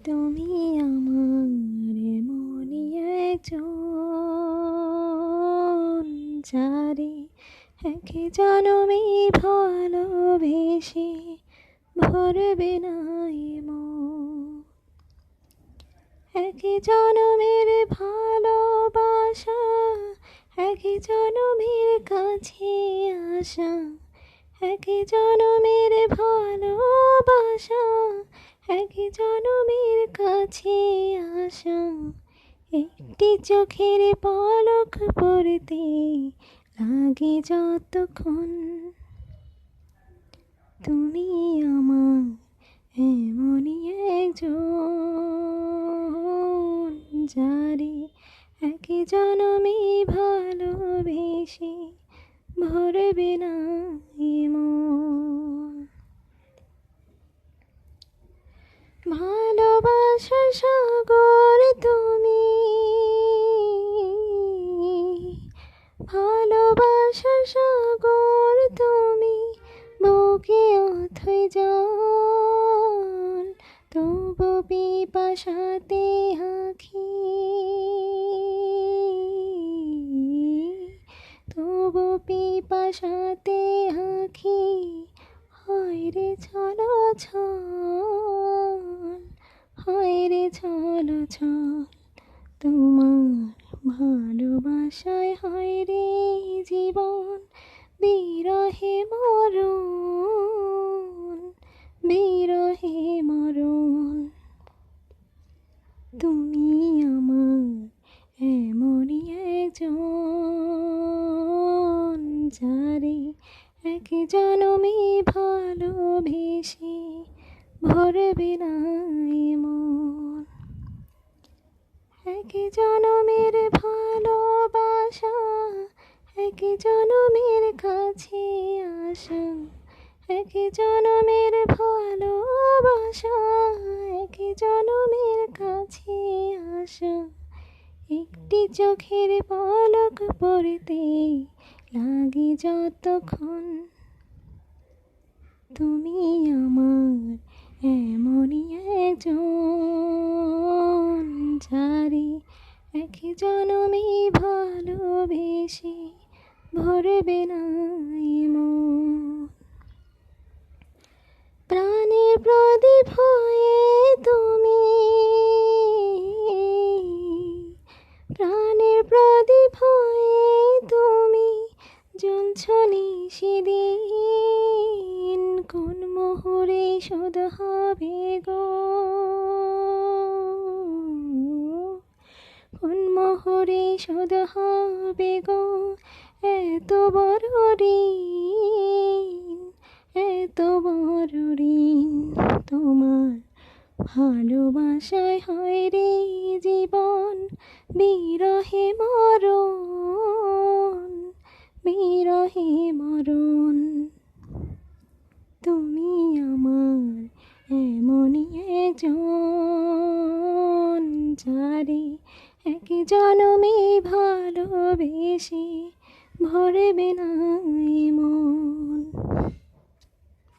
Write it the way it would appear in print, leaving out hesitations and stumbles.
তুমি আমার এমনই একজন, যারে এক জনমে ভালোবেসে ভরবে না এ মন। এক জনমের ভালোবাসা, এক জনমের কাছে আসা, এক জনমের ভালোবাসা, এক জনমের কাছে আসা। একটি চোখের পলক পড়তে লাগে যতক্ষণ। তুমি আমার এমনই একজন, যারে এক জনমে ভালোবেসে ভরবে না এ মন। ভালোবাসার সাগর তুমি, ভালোবাসার সাগর তুমি, বুকে অথই জল, তবু পিপাসাতে আঁখি, তবু পিপাসাতে আঁখি। হয় রে চলো ছল, হয় রে চলো ছল, তোমার ভালোবাসায় হয় রে জীবন বিরহে মরণ, বিরহে মরণ। তুমি আমার এমনই একজন, যারে এক জনমে ভালোবেসে ভরবে না এ মন। এক জনমের ভালোবাসা, এক জনমের কাছে আসা, এক জনমের ভালোবাসা, এক জনমের কাছে আসা। একটি চোখের পলক পড়তে লাগে যতক্ষণ। তুমি আমার এমনই একজন, যারে এক জনমে ভালোবেসে ভরবে না এ মন। প্রাণের প্রদীপ হয়ে তুমি, প্রাণের প্রদীপ হয়ে তুমি জ্বলছ নিশিদিন। কোন মোহরে শোধ হবে গো, কোন মোহরে শোধ হবে গো এত বড় ঋণ, এত বড় ঋণ। তোমার ভালোবাসায় হয় রে জীবন বিরহে মরণ, বিরহে মরণ। তুমি আমার এমনই একজন, যারে এক জনমে ভালোবেসে ভরবে না এ মন।